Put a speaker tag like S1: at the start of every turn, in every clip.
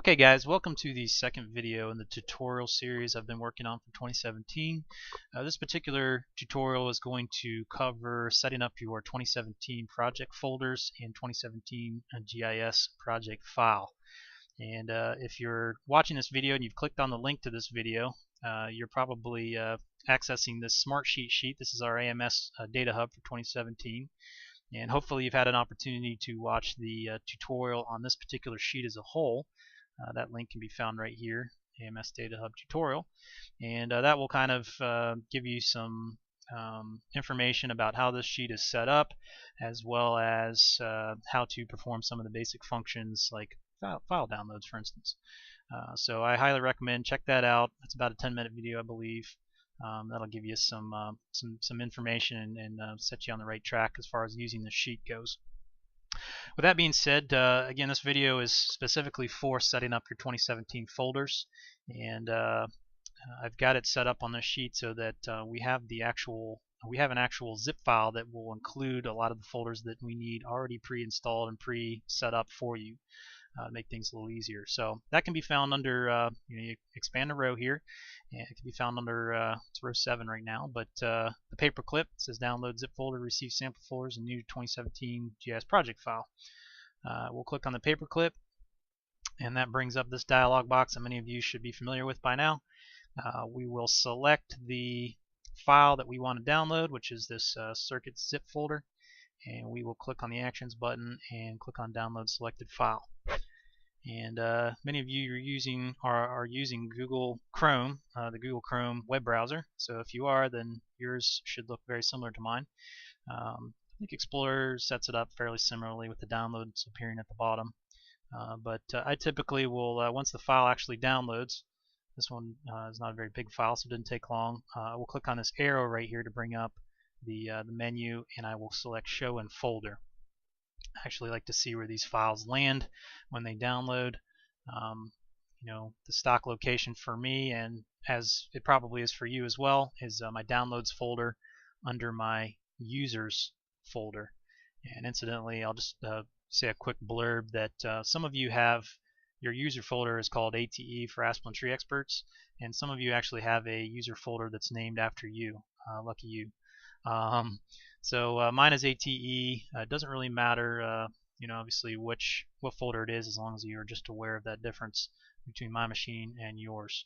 S1: Okay guys, welcome to the second video in the tutorial series I've been working on for 2017. This particular tutorial is going to cover setting up your 2017 project folders and 2017 GIS project file. And if you're watching this video and you've clicked on the link to this video, you're probably accessing this Smartsheet sheet. This is our AMS data hub for 2017. And hopefully you've had an opportunity to watch the tutorial on this particular sheet as a whole. That link can be found right here, AMS Data Hub tutorial, and that will kind of give you some information about how this sheet is set up, as well as how to perform some of the basic functions like file downloads, for instance. So I highly recommend check that out. It's about a 10-minute video, I believe. That'll give you some information and set you on the right track as far as using the sheet goes. With that being said, again, this video is specifically for setting up your 2017 folders, and I've got it set up on this sheet so that we have an actual zip file that will include a lot of the folders that we need already pre-installed and pre-set up for you. Make things a little easier. So that can be found under, you expand the row here, and it can be found under, it's row 7 right now, but the paperclip says download zip folder, receive sample folders, and new 2017 GIS project file. We'll click on the paperclip, and that brings up this dialog box that many of you should be familiar with by now. We will select the file that we want to download, which is this circuit zip folder, and we will click on the actions button and click on download selected file. And many of you are using Google Chrome, the Google Chrome web browser. So if you are, then yours should look very similar to mine. I think Explorer sets it up fairly similarly with the downloads appearing at the bottom. But I typically will, once the file actually downloads, this one is not a very big file, so it didn't take long. I will click on this arrow right here to bring up the menu, and I will select Show in Folder. I actually like to see where these files land when they download. The stock location for me, and as it probably is for you as well, is my downloads folder under my users folder. And incidentally, I'll just say a quick blurb that some of you have your user folder is called ATE for Aspen Tree Experts, and some of you actually have a user folder that's named after you. Lucky you. So mine is ATE. It doesn't really matter, obviously what folder it is, as long as you are just aware of that difference between my machine and yours.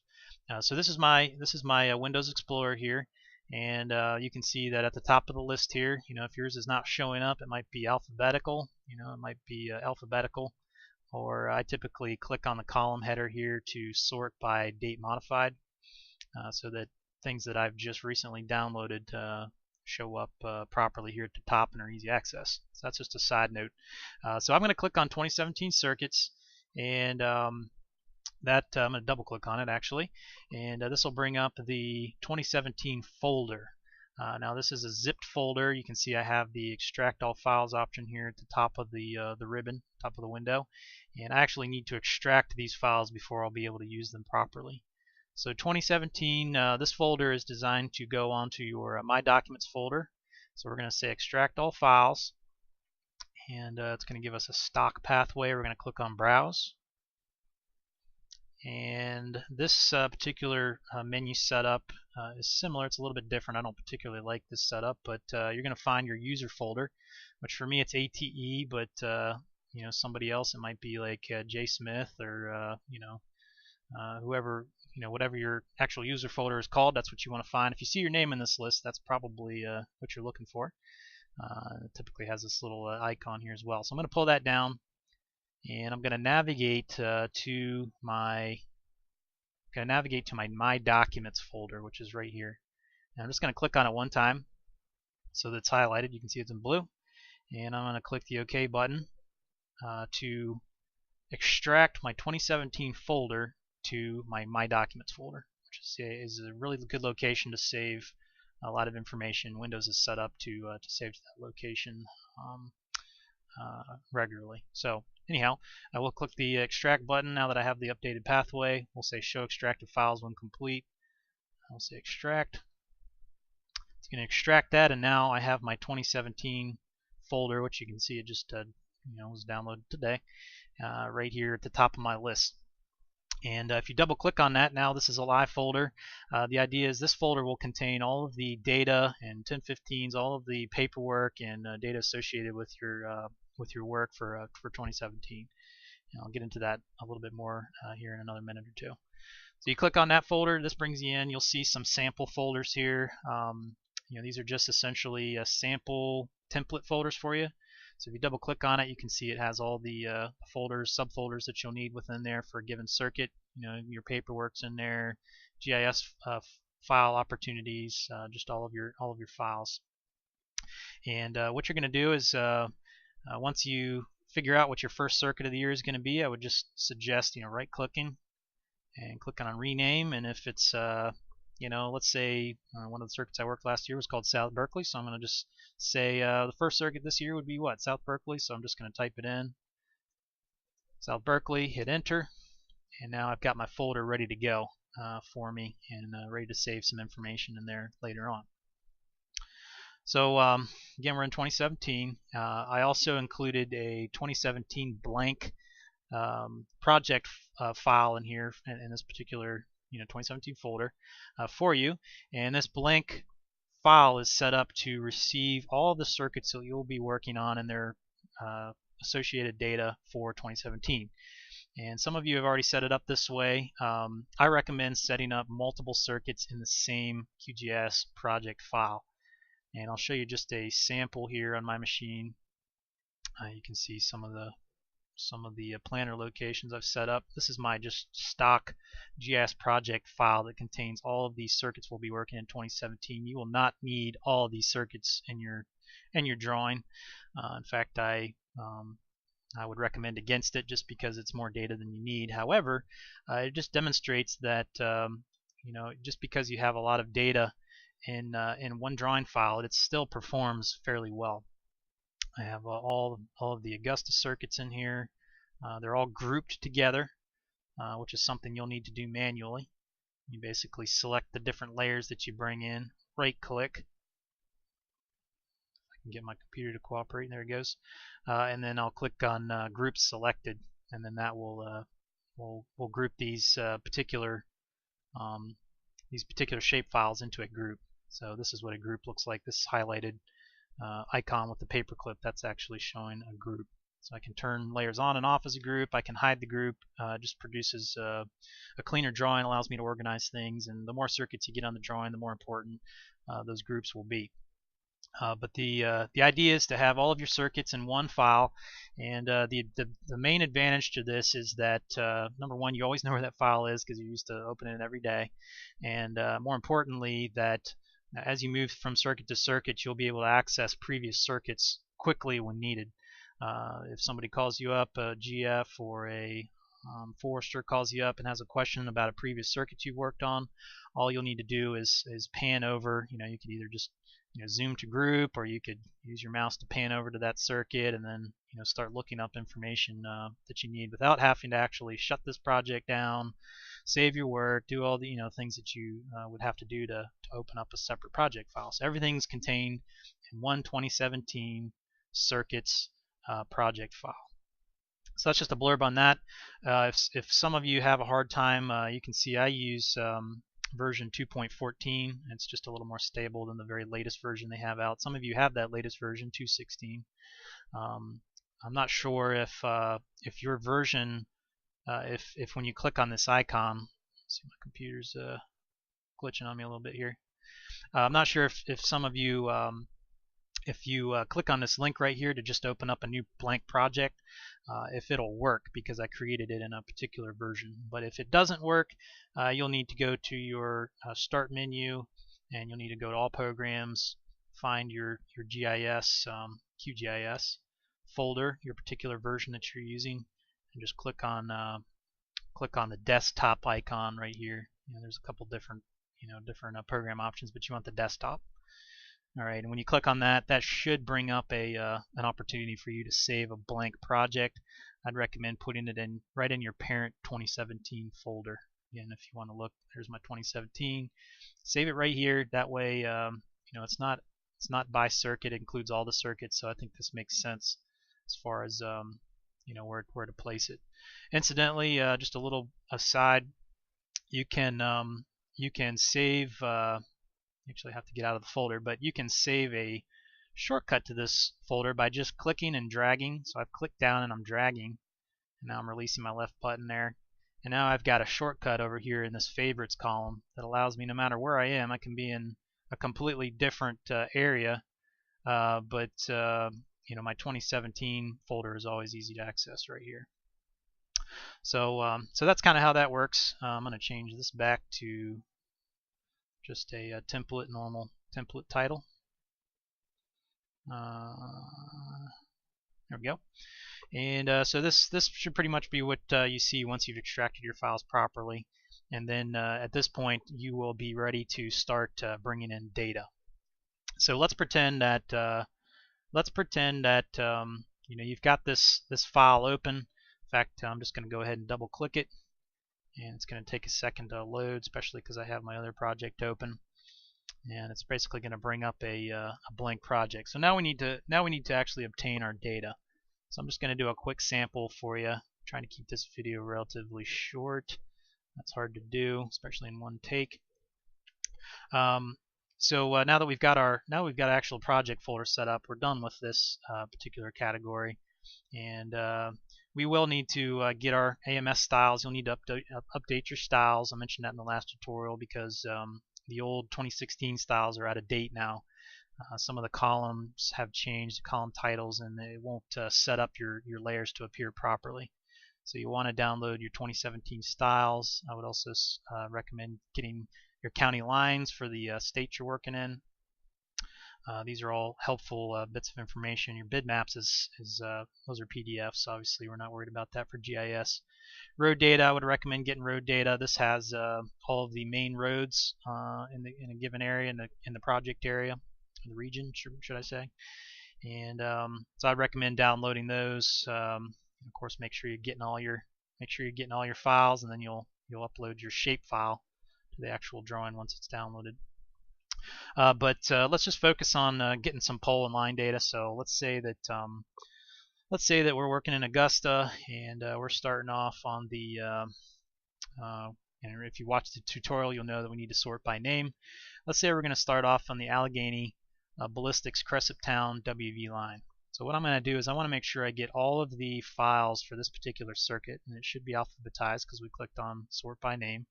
S1: So this is my Windows Explorer here, and you can see that at the top of the list here, if yours is not showing up, it might be alphabetical. It might be alphabetical, or I typically click on the column header here to sort by date modified, so that things that I've just recently downloaded show up properly here at the top and are easy access. So that's just a side note. So I'm going to click on 2017 circuits, and I'm going to double click on it actually, and this will bring up the 2017 folder. Now this is a zipped folder. You can see I have the extract all files option here at the top of the ribbon, top of the window, and I actually need to extract these files before I'll be able to use them properly. So 2017, this folder is designed to go onto your My Documents folder. So we're going to say extract all files, and it's going to give us a stock pathway. We're going to click on Browse. And this particular menu setup is similar. It's a little bit different. I don't particularly like this setup, but you're going to find your user folder, which for me it's ATE, but somebody else it might be like J Smith or whoever, whatever your actual user folder is called. That's what you want to find. If you see your name in this list, that's probably what you're looking for. It typically has this little icon here as well. So I'm going to pull that down, and I'm going to navigate to my My Documents folder, which is right here. And I'm just going to click on it one time so that's highlighted. You can see it's in blue, and I'm going to click the OK button to extract my 2017 folder to my Documents folder, which is a really good location to save a lot of information. Windows is set up to save to that location regularly. So anyhow, I will click the extract button now that I have the updated pathway. We'll say show extracted files when complete. I'll say extract. It's going to extract that, and now I have my 2017 folder, which you can see it just was downloaded today, right here at the top of my list. And if you double click on that, now this is a live folder. The idea is this folder will contain all of the data and 1015s, all of the paperwork and data associated with your work for 2017. And I'll get into that a little bit more here in another minute or two. So you click on that folder, this brings you in. You'll see some sample folders here. These are just essentially sample template folders for you. So if you double click on it, you can see it has all the folders, subfolders that you'll need within there for a given circuit. Your paperwork's in there, GIS file opportunities, just all of your files. And what you're going to do is once you figure out what your first circuit of the year is going to be, I would just suggest right clicking and clicking on rename. And if it's let's say one of the circuits I worked last year was called South Berkeley, so I'm going to just say the first circuit this year would be what? South Berkeley. So I'm just going to type it in, South Berkeley, hit enter, and now I've got my folder ready to go for me and ready to save some information in there later on. So again, we're in 2017. I also included a 2017 blank project file in here in this particular 2017 folder for you, and this blank file is set up to receive all the circuits that you'll be working on and their associated data for 2017. And some of you have already set it up this way. I recommend setting up multiple circuits in the same QGIS project file, and I'll show you just a sample here on my machine. You can see some of the planner locations I've set up. This is my just stock GIS project file that contains all of these circuits we'll be working in 2017. You will not need all of these circuits in your drawing. In fact, I would recommend against it just because it's more data than you need. However, it just demonstrates that just because you have a lot of data in one drawing file, it still performs fairly well. I have all of the Augusta circuits in here. They're all grouped together, which is something you'll need to do manually. You basically select the different layers that you bring in, right click. I can get my computer to cooperate. There it goes. And then I'll click on group selected, and then that will group these particular shape files into a group. So this is what a group looks like. This highlighted icon with the paperclip, that's actually showing a group. So I can turn layers on and off as a group. I can hide the group. It just produces a cleaner drawing, allows me to organize things, and the more circuits you get on the drawing, the more important those groups will be. But the idea is to have all of your circuits in one file, and the main advantage to this is that number one, you always know where that file is because you're used to opening it every day, and more importantly, that as you move from circuit to circuit, you'll be able to access previous circuits quickly when needed. If somebody calls you up, a GF or a forester calls you up and has a question about a previous circuit you've worked on, all you'll need to do is pan over. You could either just zoom to group, or you could use your mouse to pan over to that circuit and then start looking up information that you need without having to actually shut this project down, save your work, do all the things that you would have to do to open up a separate project file. So everything's contained in one 2017 circuits project file. So that's just a blurb on that. If some of you have a hard time, you can see I use version 2.14. It's just a little more stable than the very latest version they have out. Some of you have that latest version, 2.16. I'm not sure if your version, if when you click on this icon, let's see, my computer's glitching on me a little bit here. I'm not sure if some of you, if you click on this link right here to just open up a new blank project, if it'll work, because I created it in a particular version. But if it doesn't work, you'll need to go to your start menu, and you'll need to go to all programs, find your GIS, QGIS folder, your particular version that you're using, and just click on the desktop icon right here. There's a couple different program options, but you want the desktop. All right, and when you click on that, that should bring up an opportunity for you to save a blank project. I'd recommend putting it right in your parent 2017 folder. Again, if you want to look, there's my 2017. Save it right here. That way, it's not by circuit. It includes all the circuits. So I think this makes sense as far as where to place it. Incidentally, just a little aside, you can save. Actually, I have to get out of the folder, but you can save a shortcut to this folder by just clicking and dragging. So I've clicked down and I'm dragging, and now I'm releasing my left button there. And now I've got a shortcut over here in this favorites column that allows me, no matter where I am, I can be in a completely different area, but my 2017 folder is always easy to access right here. So that's kind of how that works. I'm going to change this back to just a template, normal template title. There we go. And so this should pretty much be what you see once you've extracted your files properly. And then at this point, you will be ready to start bringing in data. So let's pretend that you've got this file open. In fact, I'm just going to go ahead and double click it, and it's going to take a second to load, especially because I have my other project open. And it's basically going to bring up a blank project. So now we need to actually obtain our data. So I'm just going to do a quick sample for you. I'm trying to keep this video relatively short. That's hard to do, especially in one take. So now that we've got our actual project folder set up, we're done with this particular category, and we will need to get our AMS styles. You'll need to update your styles. I mentioned that in the last tutorial because the old 2016 styles are out of date now. Some of the columns have changed, the column titles, and they won't set up your layers to appear properly. So you want to download your 2017 styles. I would also recommend getting your county lines for the state you're working in. These are all helpful bits of information. Your bitmaps those are PDFs. Obviously, we're not worried about that for GIS. Road data, I would recommend getting road data. This has all of the main roads in a given area, in the project area, the region, should I say? And so I'd recommend downloading those. Of course, make sure you're getting all your files, and then you'll upload your shape file to the actual drawing once it's downloaded. But let's just focus on getting some pole and line data. So let's say that we're working in Augusta, and we're starting off on the and if you watch the tutorial, you'll know that we need to sort by name. Let's say we're going to start off on the Allegheny Ballistics Cresaptown WV line. So what I'm going to do is I want to make sure I get all of the files for this particular circuit, and it should be alphabetized because we clicked on sort by name.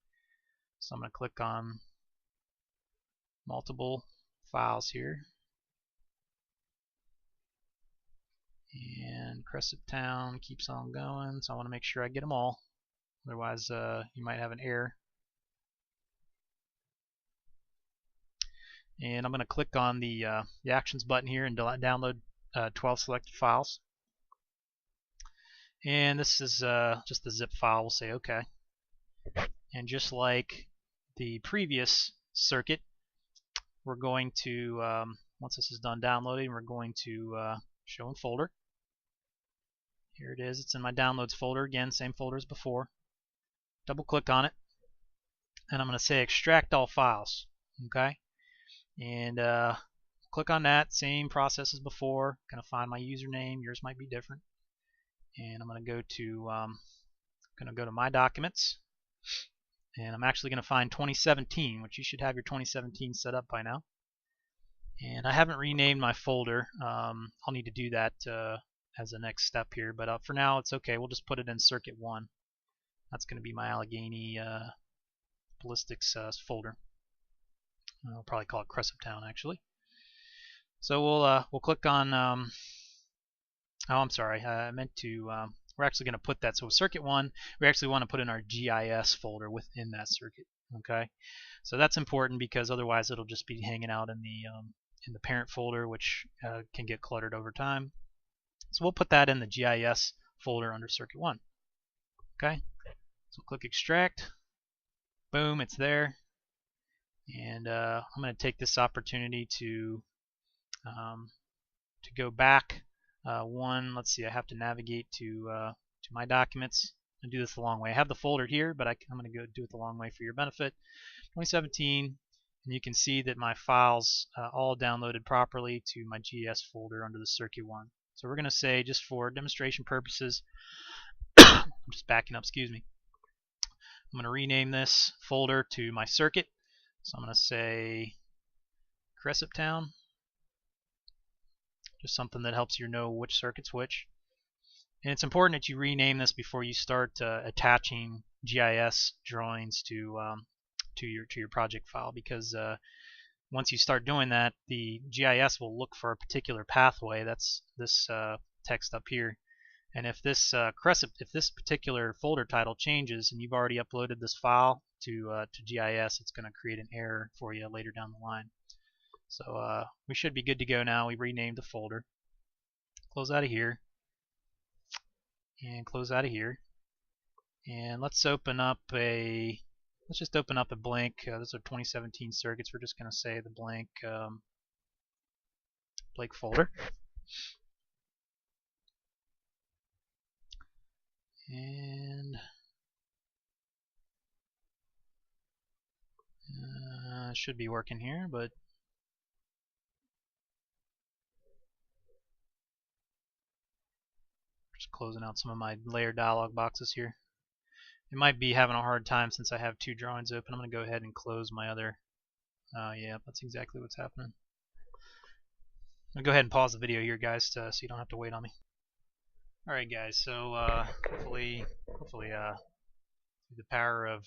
S1: So I'm going to click on multiple files here, and Cresaptown keeps on going, so I want to make sure I get them all. Otherwise, you might have an error. And I'm going to click on the Actions button here and download 12 selected files. And this is just the zip file. We'll say OK. And just like the previous circuit, we're going to, once this is done downloading, we're going to show in folder. Here it is. It's in my downloads folder. Again, same folder as before. Double click on it, and I'm going to say extract all files. Okay, and click on that. Same process as before. Going to find my username. Yours might be different. And I'm going to go to my documents, and I'm actually going to find 2017, which you should have your 2017 set up by now. And I haven't renamed my folder. I'll need to do that as a next step here, but for now it's okay. We'll just put it in Circuit 1. That's going to be my Allegheny Ballistics folder. I'll probably call it Cresaptown actually. So we'll click on. Oh, I'm sorry. I meant to. We're actually going to put that. So Circuit 1, we actually want to put in our GIS folder within that circuit. Okay. So that's important because otherwise it'll just be hanging out in the parent folder, which can get cluttered over time. So we'll put that in the GIS folder under Circuit 1. Okay. So click extract. Boom, it's there. And I'm going to take this opportunity to go back one. Let's see, I have to navigate to my documents and do this the long way. I have the folder here, but I'm going to go do it the long way for your benefit. 2017, and you can see that my files all downloaded properly to my GIS folder under the Circuit 1. So we're going to say, just for demonstration purposes, I'm just backing up, excuse me. I'm going to rename this folder to my circuit. So I'm going to say Crescent Town, just something that helps you know which circuit's which. And it's important that you rename this before you start attaching GIS drawings to your project file, because once you start doing that, the GIS will look for a particular pathway. That's this text up here. And if this if this particular folder title changes and you've already uploaded this file to GIS, it's going to create an error for you later down the line. So we should be good to go now. We renamed the folder. Close out of here and close out of here. And let's open up a let's just open up a blank. Those are 2017 circuits. We're just going to say the blank folder. And should be working here, but just closing out some of my layer dialog boxes here. It might be having a hard time since I have two drawings open. I'm going to go ahead and close my other. Yeah, that's exactly what's happening. I'll go ahead and pause the video here, guys, so you don't have to wait on me. Alright, guys, so hopefully through the power of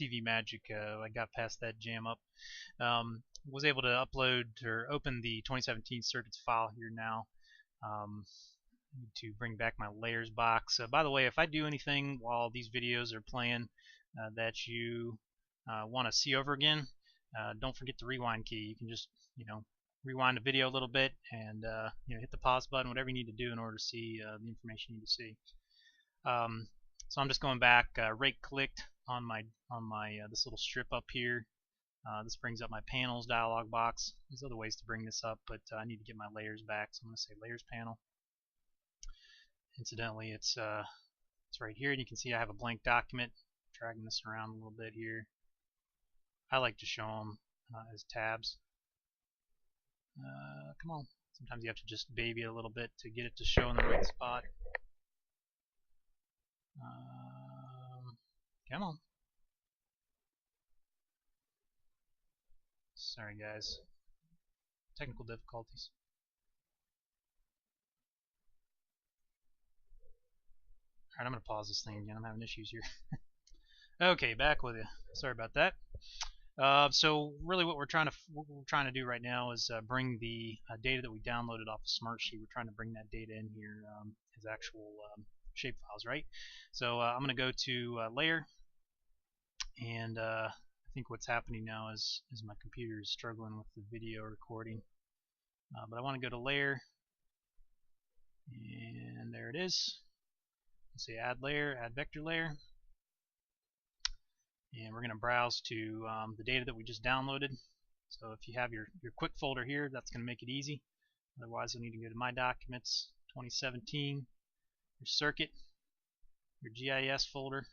S1: TV magic, I got past that jam up. Was able to upload or open the 2017 circuits file here now. Need to bring back my layers box. By the way, if I do anything while these videos are playing that you want to see over again, don't forget the rewind key. You can just rewind the video a little bit and hit the pause button, whatever you need to do in order to see the information you need to see. So I'm just going back, right-clicked on my this little strip up here. This brings up my panels dialog box. There's other ways to bring this up, but I need to get my layers back, so I'm going to say layers panel. Incidentally, it's right here, and you can see I have a blank document. Dragging this around a little bit here. I like to show them as tabs. Come on. Sometimes you have to just baby it a little bit to get it to show in the right spot. Come on. Sorry, guys. Technical difficulties. Alright, I'm going to pause this thing again. I'm having issues here. Okay, back with you. Sorry about that. So really what we're trying to do right now is bring the data that we downloaded off of Smartsheet. We're trying to bring that data in here as actual shape files, right? So I'm going to go to Layer, and I think what's happening now is my computer is struggling with the video recording. But I want to go to Layer, and there it is. Let's say Add Layer, Add Vector Layer. And we're going to browse to the data that we just downloaded. So if you have your quick folder here, that's going to make it easy. Otherwise, you'll need to go to My Documents, 2017, your circuit, your GIS folder,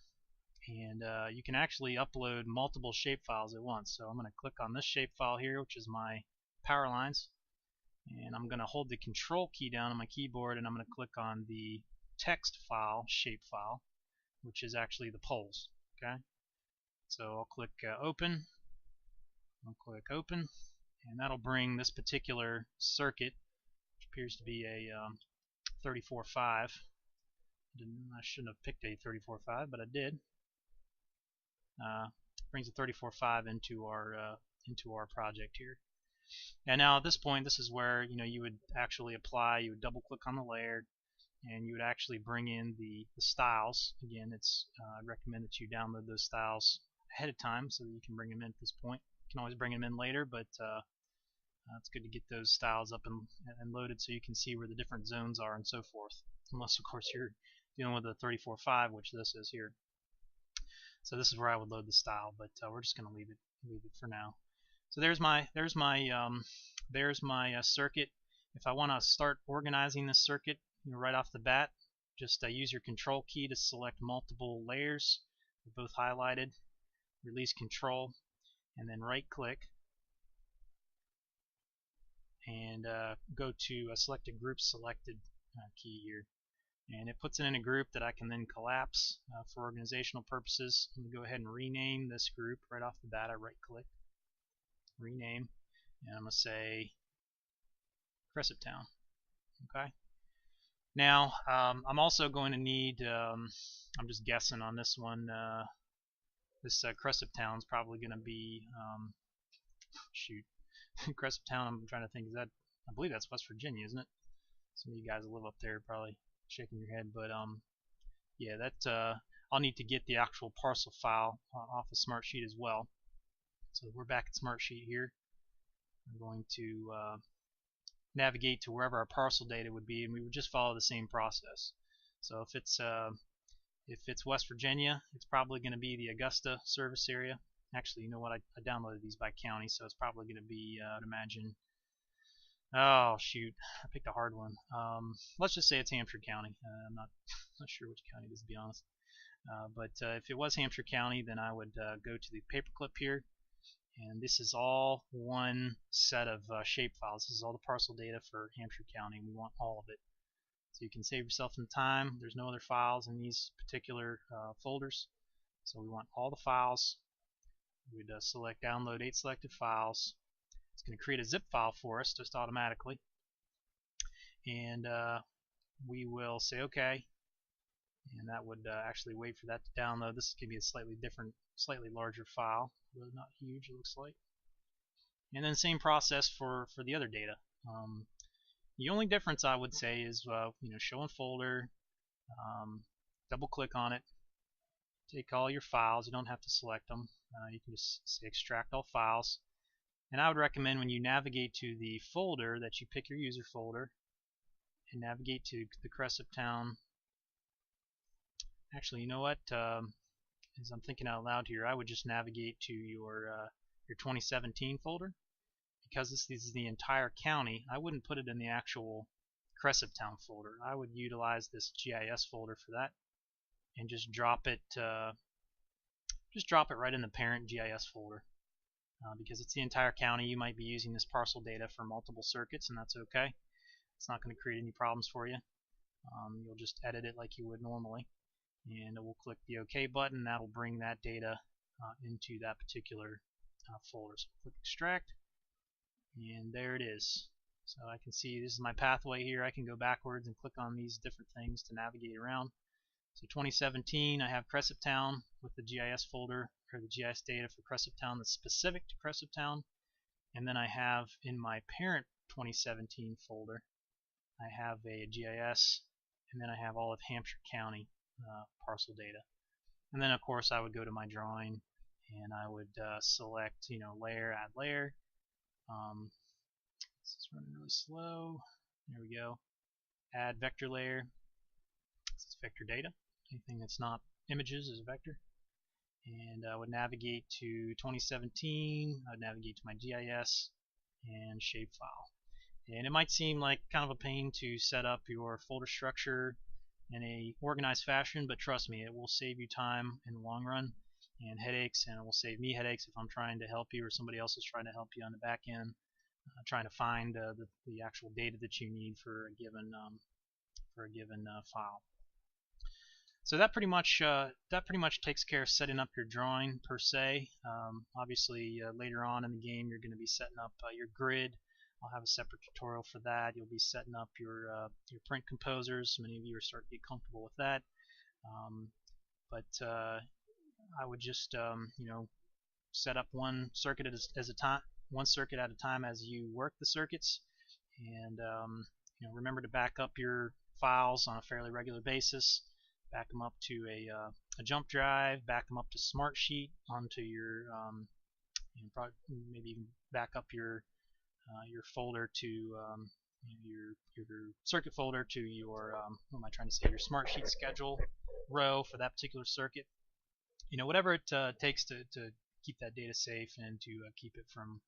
S1: and you can actually upload multiple shapefiles at once. So I'm going to click on this shapefile here, which is my power lines, and I'm going to hold the Control key down on my keyboard, and I'm going to click on the text file shapefile, which is actually the poles. Okay. So I'll click Open. I'll click Open, and that'll bring this particular circuit, which appears to be a 34.5. I shouldn't have picked a 34.5, but I did. Brings a 34.5 into our project here. And now at this point, this is where you would actually apply. You would double-click on the layer, and you would actually bring in the styles. Again, I'd recommend that you download those styles ahead of time so that you can bring them in at this point. You can always bring them in later, but it's good to get those styles up and loaded so you can see where the different zones are and so forth. Unless, of course, you're dealing with a 34.5, which this is here. So this is where I would load the style, but we're just going to leave it for now. So there's my circuit. If I want to start organizing this circuit right off the bat, just use your Control key to select multiple layers, both highlighted. Release Control, and then right click, and go to select a group selected key here. And it puts it in a group that I can then collapse for organizational purposes. I'm going to go ahead and rename this group right off the bat. I right click, rename, and I'm going to say Crescent Town. Okay. Now I'm also going to need, I'm just guessing on this one, this Crescent Town is probably going to be, shoot, Crescent Town, I'm trying to think, is that, I believe that's West Virginia, isn't it? Some of you guys that live up there probably shaking your head, but yeah, that I'll need to get the actual parcel file off of Smartsheet as well. So we're back at Smartsheet here. I'm going to navigate to wherever our parcel data would be, and we would just follow the same process. So if it's West Virginia, it's probably going to be the Augusta service area. Actually, you know what? I downloaded these by county, so it's probably going to be, I'd imagine. Oh shoot, I picked a hard one. Let's just say it's Hampshire County. I'm not sure which county it is, to be honest. But if it was Hampshire County, then I would go to the paperclip here, and this is all one set of shape files. This is all the parcel data for Hampshire County, and we want all of it. So you can save yourself some time. There's no other files in these particular folders, so we want all the files. We'd select download 8 selected files. It's going to create a zip file for us just automatically, and we will say OK, and that would actually wait for that to download. This is going to be a slightly different, slightly larger file, but not huge, it looks like. And then same process for the other data. The only difference I would say is show in folder, double click on it, take all your files. You don't have to select them. You can just say extract all files. And I would recommend when you navigate to the folder that you pick your user folder and navigate to the Crescent Town. Actually, you know what? As I'm thinking out loud here, I would just navigate to your 2017 folder, because this is the entire county. I wouldn't put it in the actual Crescent Town folder. I would utilize this GIS folder for that, and just drop it right in the parent GIS folder. Because it's the entire county, you might be using this parcel data for multiple circuits, and that's okay. It's not going to create any problems for you. You'll just edit it like you would normally, and we'll click the OK button. That'll bring that data into that particular folder. So click extract, and there it is. So I can see this is my pathway here. I can go backwards and click on these different things to navigate around. So 2017, I have Crescent Town with the GIS folder, or the GIS data for Crescent Town that's specific to Crescent Town. And then I have in my parent 2017 folder, I have a GIS, and then I have all of Hampshire County parcel data. And then of course I would go to my drawing, and I would select, layer, add layer. This is running really slow. There we go. Add vector layer. This is vector data. Anything that's not images is a vector. And I would navigate to 2017. I would navigate to my GIS and shapefile. And it might seem like kind of a pain to set up your folder structure in a organized fashion, but trust me, it will save you time in the long run and headaches, and it will save me headaches if I'm trying to help you or somebody else is trying to help you on the back end, trying to find the actual data that you need for a given file. So that pretty much takes care of setting up your drawing per se. Obviously, later on in the game, you're going to be setting up your grid. I'll have a separate tutorial for that. You'll be setting up your print composers. Many of you are starting to get comfortable with that. But I would just set up one circuit at a time as you work the circuits, and remember to back up your files on a fairly regular basis. Back them up to a jump drive, back them up to Smartsheet onto your maybe even back up your folder to your circuit folder to your what am I trying to say, your Smartsheet schedule row for that particular circuit. Whatever it takes to keep that data safe and to keep it from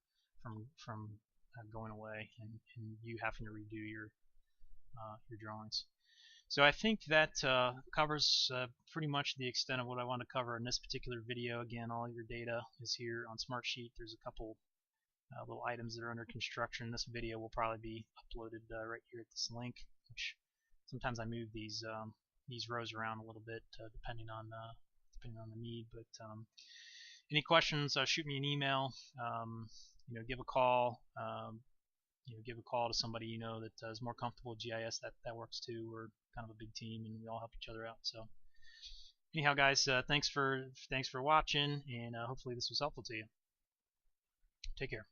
S1: going away and you having to redo your drawings. So I think that covers pretty much the extent of what I want to cover in this particular video. Again, all your data is here on Smartsheet. There's a couple little items that are under construction. This video will probably be uploaded right here at this link, which sometimes I move these rows around a little bit depending on the need. But any questions, shoot me an email. Give a call. Give a call to somebody that is more comfortable with GIS. That works too. We're kind of a big team, and we all help each other out. So anyhow, guys, thanks for watching, and hopefully this was helpful to you. Take care.